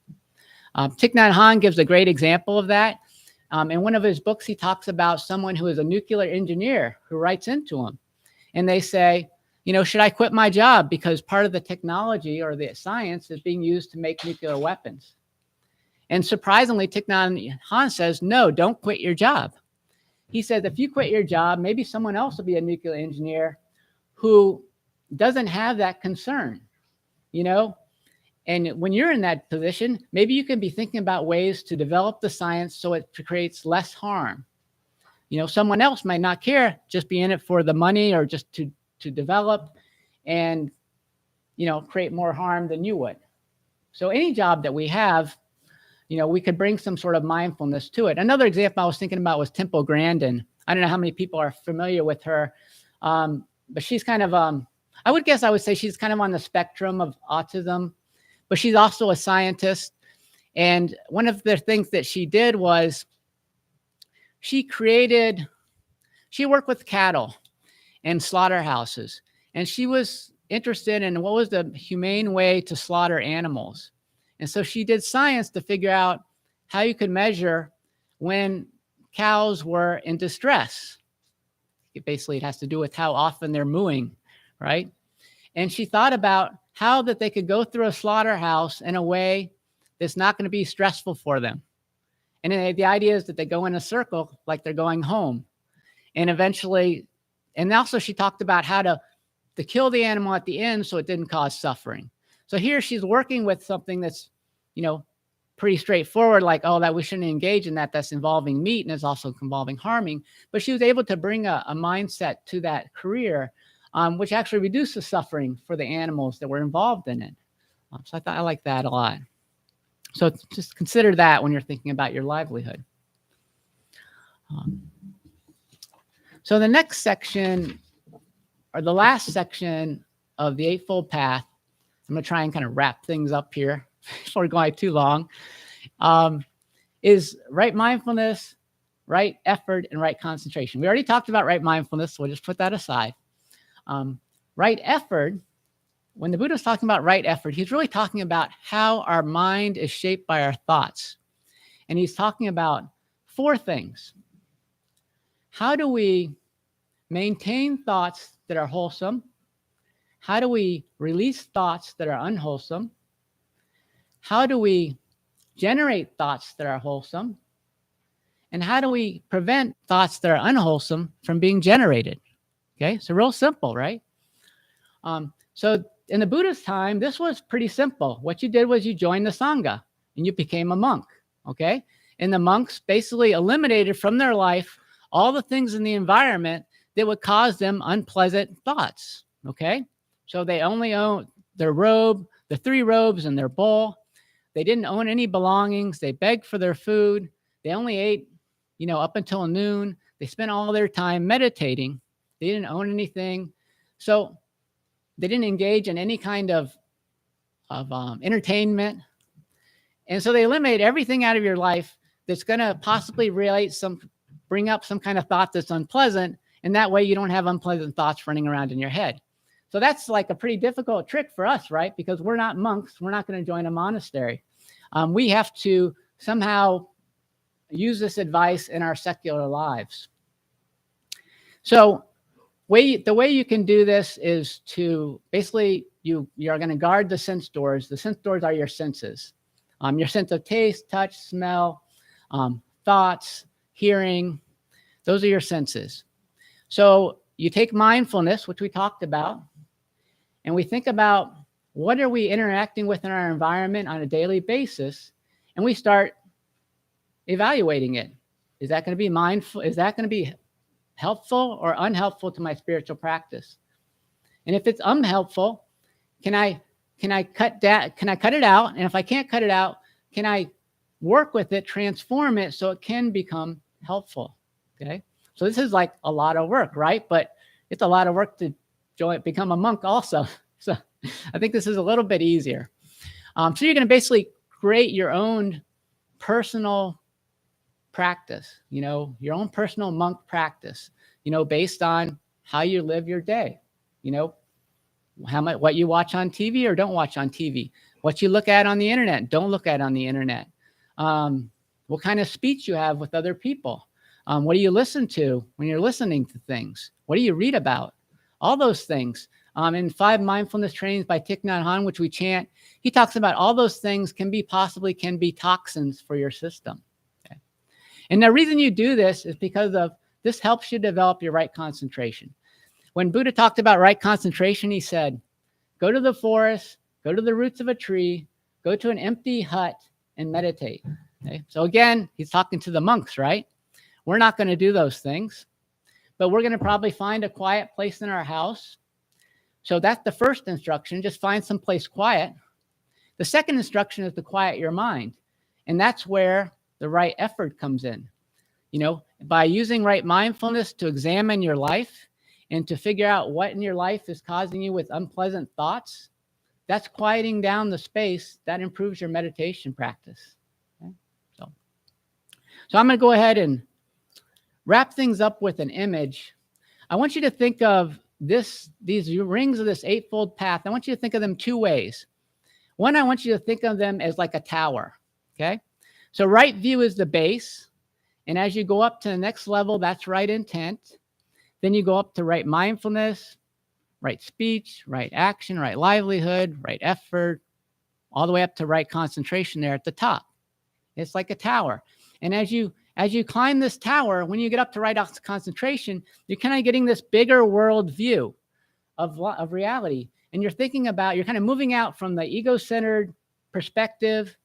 Thich Nhat Hanh gives a great example of that. In one of his books, he talks about someone who is a nuclear engineer who writes into him. And they say, you know, should I quit my job because part of the technology or the science is being used to make nuclear weapons? And surprisingly, Thich Nhat Hanh says, no, don't quit your job. He says, if you quit your job, maybe someone else will be a nuclear engineer who doesn't have that concern, you know? And when you're in that position, maybe you can be thinking about ways to develop the science so it creates less harm. You know, someone else might not care, just be in it for the money or just to develop and, you know, create more harm than you would. So any job that we have, you know, we could bring some sort of mindfulness to it. Another example I was thinking about was Temple Grandin. I don't know how many people are familiar with her, but she's kind of, I would say she's kind of on the spectrum of autism, but she's also a scientist. And one of the things that she did was she worked with cattle and slaughterhouses. And she was interested in what was the humane way to slaughter animals. And so she did science to figure out how you could measure when cows were in distress. Basically, it has to do with how often they're mooing, right? And she thought about how that they could go through a slaughterhouse in a way that's not going to be stressful for them. And the idea is that they go in a circle like they're going home. And eventually, and also she talked about how to kill the animal at the end so it didn't cause suffering. So here she's working with something that's, pretty straightforward, like, oh, that we shouldn't engage in that. That's involving meat and it's also involving harming. But she was able to bring a mindset to that career, which actually reduced the suffering for the animals that were involved in it. So I like that a lot. So just consider that when you're thinking about your livelihood. So the next section, or the last section of the Eightfold Path, I'm going to try and kind of wrap things up here before going too long, is right mindfulness, right effort, and right concentration. We already talked about right mindfulness, so we'll just put that aside. Right effort, when the Buddha is talking about right effort, he's really talking about how our mind is shaped by our thoughts. And he's talking about 4 things. How do we maintain thoughts that are wholesome? How do we release thoughts that are unwholesome? How do we generate thoughts that are wholesome? And how do we prevent thoughts that are unwholesome from being generated? Okay, so real simple, right? So in the Buddhist time, this was pretty simple. What you did was you joined the Sangha and you became a monk, okay? And the monks basically eliminated from their life all the things in the environment that would cause them unpleasant thoughts, okay? So they only owned their robe, the 3 robes, and their bowl. They didn't own any belongings. They begged for their food. They only ate, up until noon. They spent all their time meditating. They didn't own anything. So they didn't engage in any kind of entertainment. And so they eliminate everything out of your life that's going to possibly bring up some kind of thought that's unpleasant. And that way you don't have unpleasant thoughts running around in your head. So that's like a pretty difficult trick for us, right? Because we're not monks. We're not going to join a monastery. We have to somehow use this advice in our secular lives. So the way you can do this is to basically, you're going to guard the sense doors. The sense doors are your senses. Your sense of taste, touch, smell, thoughts, hearing. Those are your senses. So you take mindfulness, which we talked about, and we think about what are we interacting with in our environment on a daily basis, and we start evaluating it. Is that going to be mindful? Is that going to be helpful or unhelpful to my spiritual practice? And if it's unhelpful, can I cut that? Can I cut it out? And if I can't cut it out, can I work with it, transform it so it can become helpful? Okay. So this is like a lot of work, right? But it's a lot of work to become a monk also. So I think this is a little bit easier. So you're going to basically create your own personal practice, your own personal monk practice, based on how you live your day, what you watch on TV or don't watch on TV, what you look at on the internet, don't look at on the internet, what kind of speech you have with other people. What do you listen to when you're listening to things? What do you read about? All those things. In 5 mindfulness trainings by Thich Nhat Hanh, which we chant, he talks about all those things can be toxins for your system. Okay? And the reason you do this is because this helps you develop your right concentration. When Buddha talked about right concentration, he said, go to the forest, go to the roots of a tree, go to an empty hut and meditate. Okay? So again, he's talking to the monks, right? We're not going to do those things, but we're going to probably find a quiet place in our house. So that's the first instruction, just find some place quiet. The second instruction is to quiet your mind. And that's where the right effort comes in. By using right mindfulness to examine your life and to figure out what in your life is causing you with unpleasant thoughts, that's quieting down the space. That improves your meditation practice. So I'm going to go ahead and wrap things up with an image. I want you to think of these rings of this eightfold path. I want you to think of them two ways. One, I want you to think of them as like a tower, okay? So right view is the base. And as you go up to the next level, that's right intent. Then you go up to right mindfulness, right speech, right action, right livelihood, right effort, all the way up to right concentration there at the top. It's like a tower. And as you climb this tower, when you get up to right concentration, you're kind of getting this bigger world view of reality. And you're thinking about, you're kind of moving out from the ego-centered perspective,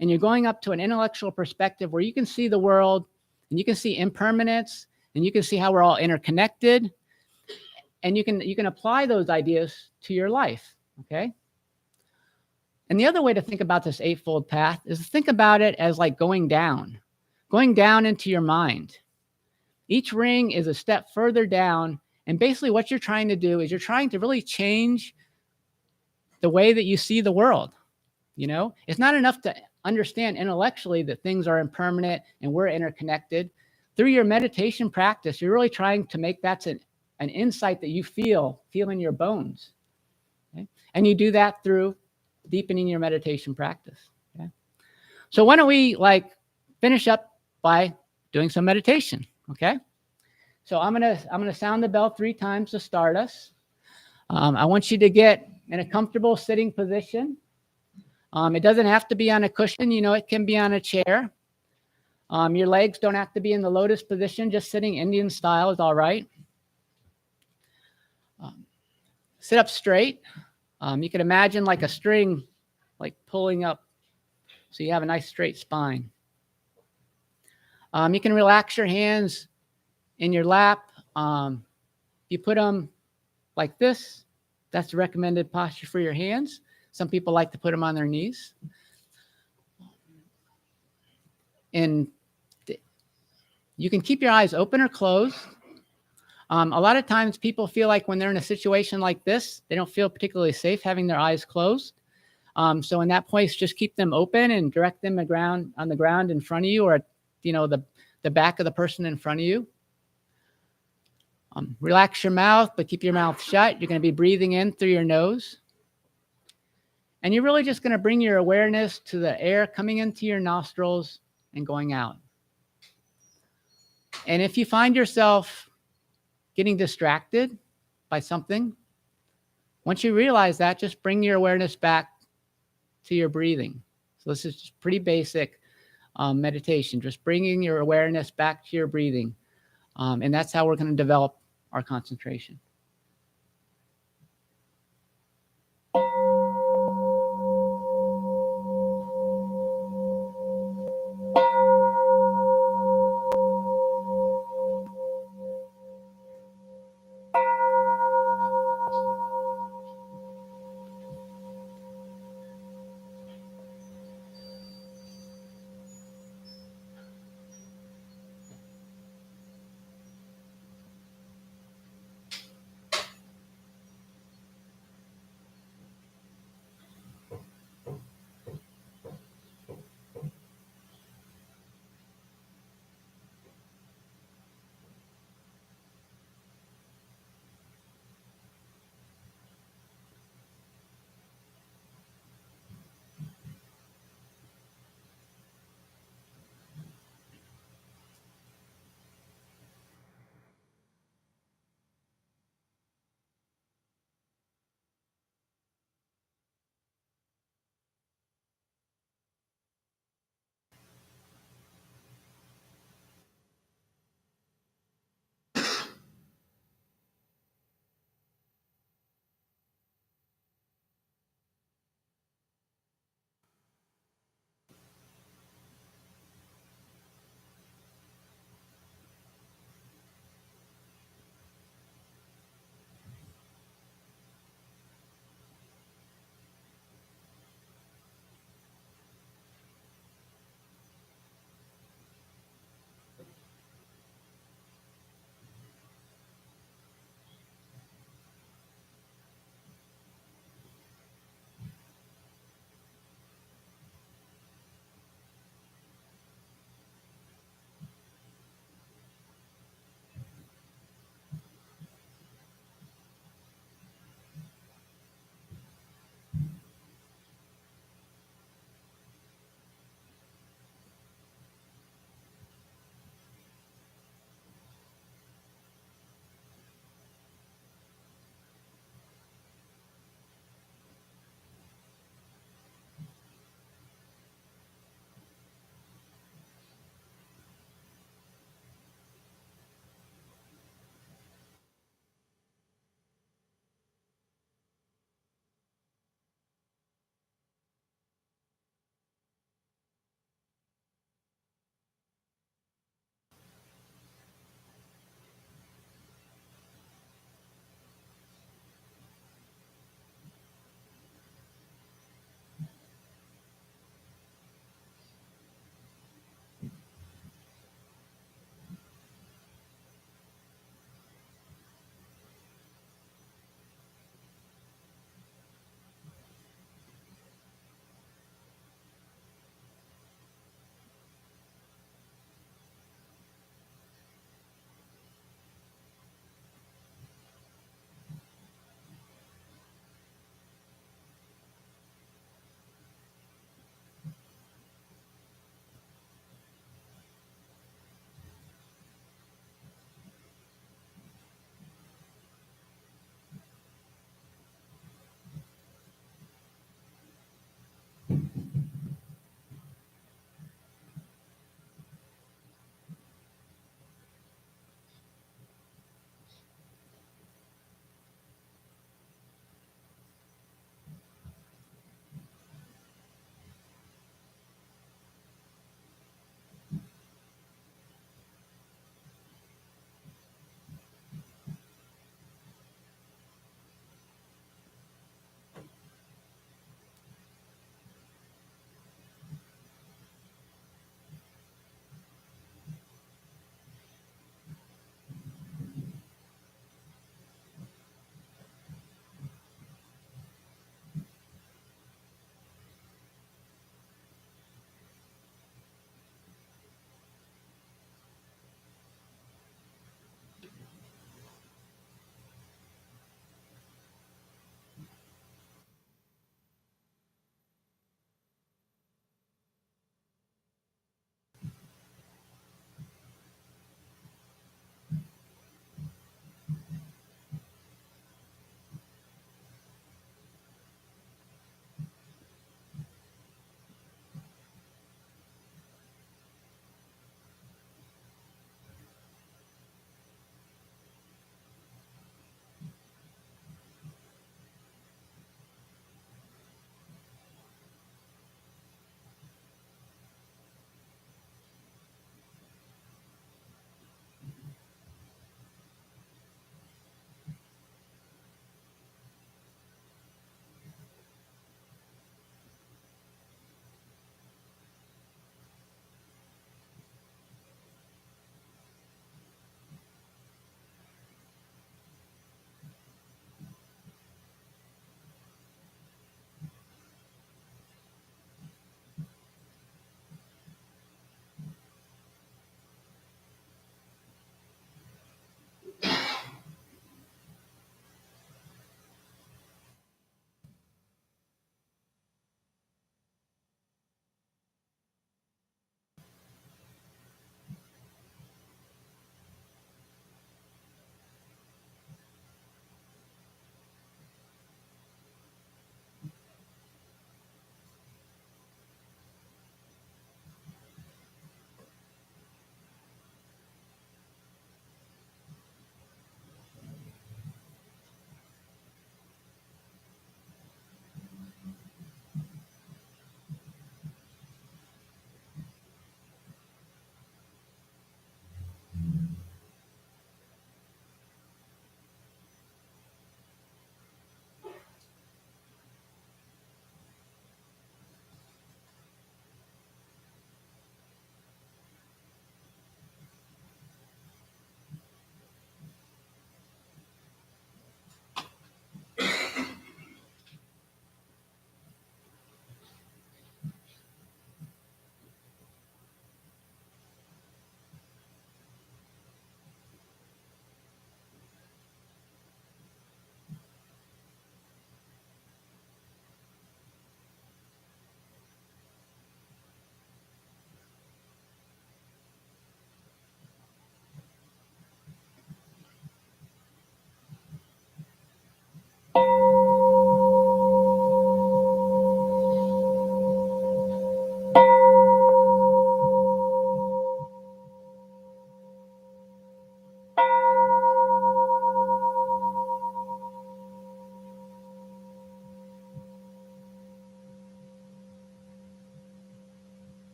and you're going up to an intellectual perspective where you can see the world, and you can see impermanence, and you can see how we're all interconnected, and you can apply those ideas to your life, okay? And the other way to think about this eightfold path is to think about it as like going down into your mind. Each ring is a step further down, and basically what you're trying to do is you're trying to really change the way that you see the world. You know, it's not enough to understand intellectually that things are impermanent and we're interconnected. Through your meditation practice, you're really trying to make that an insight that you feel in your bones. Okay? And you do that through deepening your meditation practice. Okay? So why don't we finish up by doing some meditation, okay? So I'm gonna sound the bell 3 times to start us. I want you to get in a comfortable sitting position. It doesn't have to be on a cushion, you know, it can be on a chair. Your legs don't have to be in the lotus position, just sitting Indian style is all right. Sit up straight. You can imagine like a string, like pulling up, so you have a nice straight spine. You can relax your hands in your lap. You put them like this. That's the recommended posture for your hands. Some people like to put them on their knees. And you can keep your eyes open or closed. A lot of times people feel like when they're in a situation like this, they don't feel particularly safe having their eyes closed. So in that place, just keep them open and direct them on the ground in front of you, or the back of the person in front of you. Relax your mouth, but keep your mouth shut. You're going to be breathing in through your nose. And you're really just going to bring your awareness to the air coming into your nostrils and going out. And if you find yourself getting distracted by something, once you realize that, just bring your awareness back to your breathing. So this is just pretty basic meditation, just bringing your awareness back to your breathing. And that's how we're going to develop our concentration.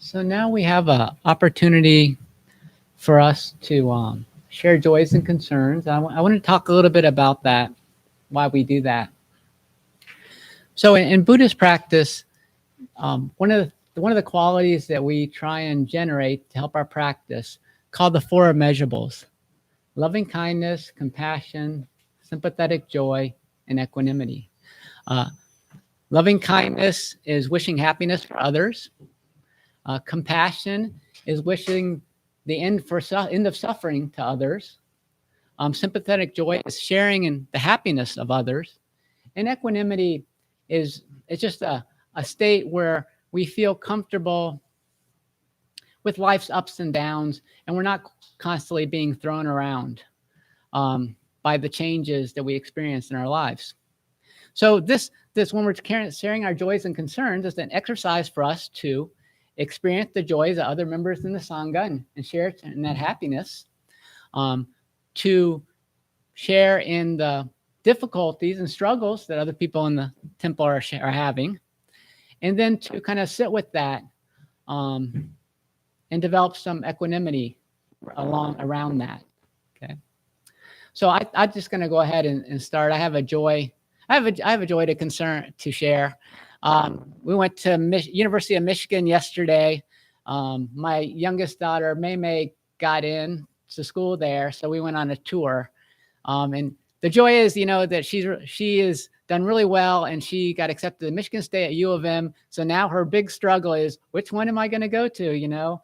So now we have an opportunity for us to share joys and concerns. I want to talk a little bit about that, why we do that. So in Buddhist practice, one of the qualities that we try and generate to help our practice, called the four immeasurables: loving kindness, compassion, sympathetic joy, and equanimity. Loving kindness is wishing happiness for others. Compassion is wishing the end of suffering to others. Sympathetic joy is sharing in the happiness of others. And equanimity is it's just a state where we feel comfortable with life's ups and downs, and we're not constantly being thrown around by the changes that we experience in our lives. So this when we're sharing our joys and concerns, is an exercise for us to experience the joys of other members in the Sangha and share in that happiness, to share in the difficulties and struggles that other people in the temple are having, and then to kind of sit with that and develop some equanimity around that. Okay, so I'm just going to go ahead and start. I have a joy to share. We went to University of Michigan yesterday. My youngest daughter, May, got in to school there, so we went on a tour. And the joy is, that she is done really well, and she got accepted to Michigan State at U of M. So now her big struggle is, which one am I going to go to?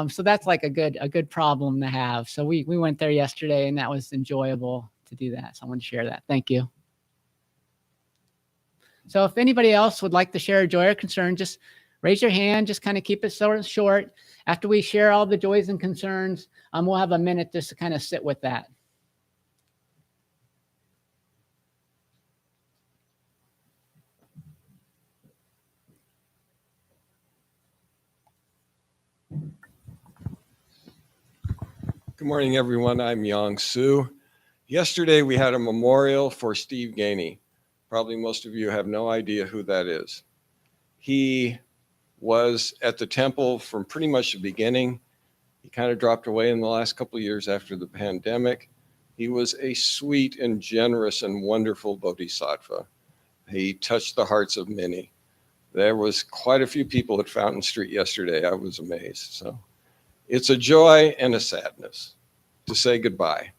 So that's like a good problem to have. So we went there yesterday, and that was enjoyable to do that. So I want to share that. Thank you. So if anybody else would like to share a joy or concern, just raise your hand. Just kind of keep it short. After we share all the joys and concerns, we'll have a minute just to kind of sit with that. Good morning, everyone. I'm Yang Su. Yesterday, we had a memorial for Steve Gainey. Probably most of you have no idea who that is. He was at the temple from pretty much the beginning. He kind of dropped away in the last couple of years after the pandemic. He was a sweet and generous and wonderful bodhisattva. He touched the hearts of many. There was quite a few people at Fountain Street yesterday. I was amazed. So it's a joy and a sadness to say goodbye.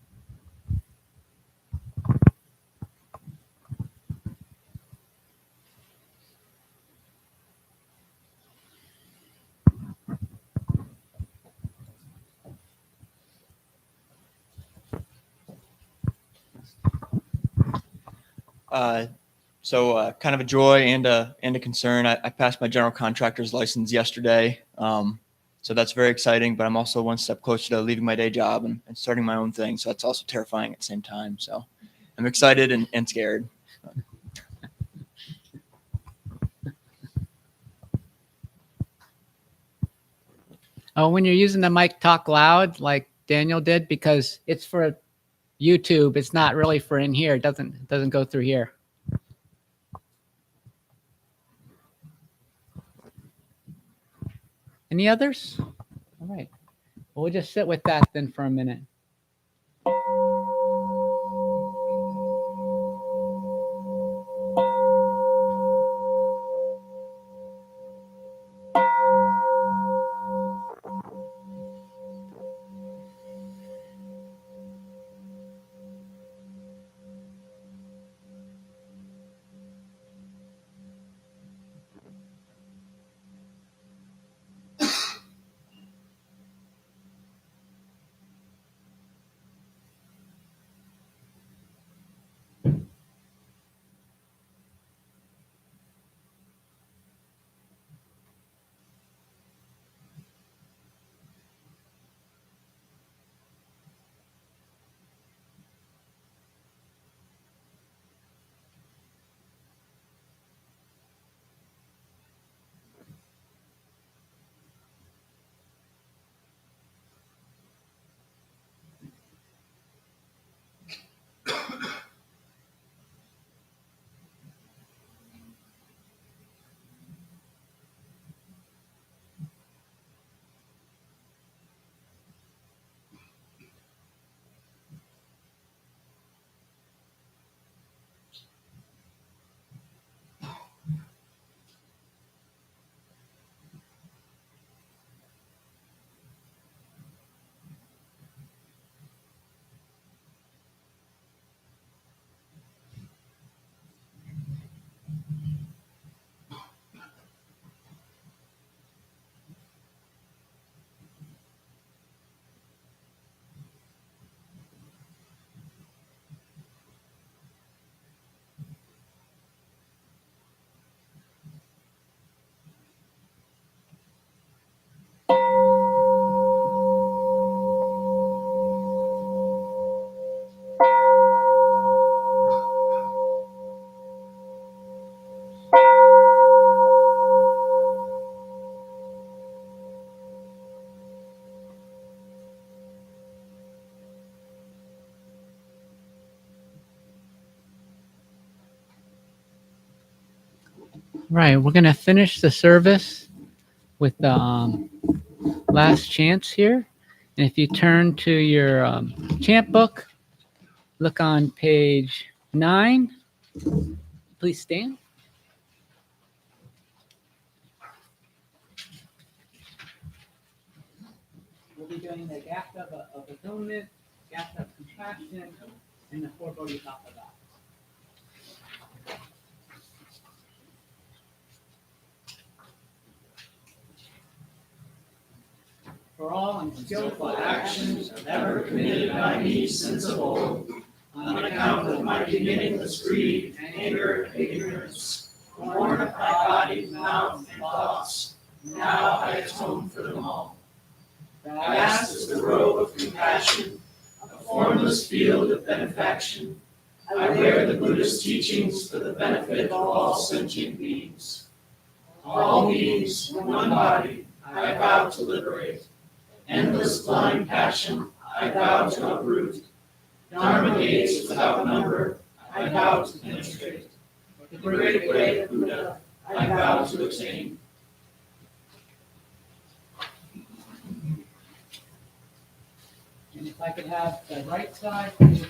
Kind of a joy and a concern. I passed my general contractor's license yesterday. So that's very exciting, but I'm also one step closer to leaving my day job and starting my own thing. So that's also terrifying at the same time. So I'm excited and scared. Oh, when you're using the mic, talk loud like Daniel did, because it's for YouTube. It's not really for in here. It doesn't go through here. Any others? All right. Well, we'll just sit with that then for a minute. Right, we're gonna finish the service with the last chants here. And if you turn to your chant book, look on page 9. Please stand. We'll be doing the gatha of atonement, gatha of compassion, and the 4 bodhisattvas. For all unskillful actions ever committed by me since of old, on account of my beginningless greed, anger, and ignorance, born of my body, mouth, and thoughts, now I atone for them all. Vast is the robe of compassion, a formless field of benefaction. I wear the Buddhist teachings for the benefit of all sentient beings. All beings, one body, I vow to liberate. Endless blind passion, I vow to uproot. Dharma gates without number, I vow to penetrate. The great way of Buddha, I vow to attain. And if I could have the right side this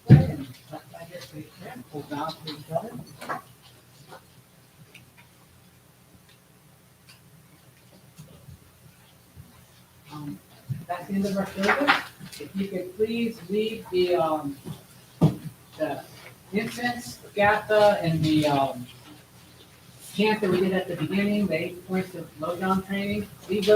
way and left side this way, we'll bow to each other. That's the end of our service. If you could please leave the incense, gatha, and the chant that we did at the beginning, the 8 points of Lojong training. Leave those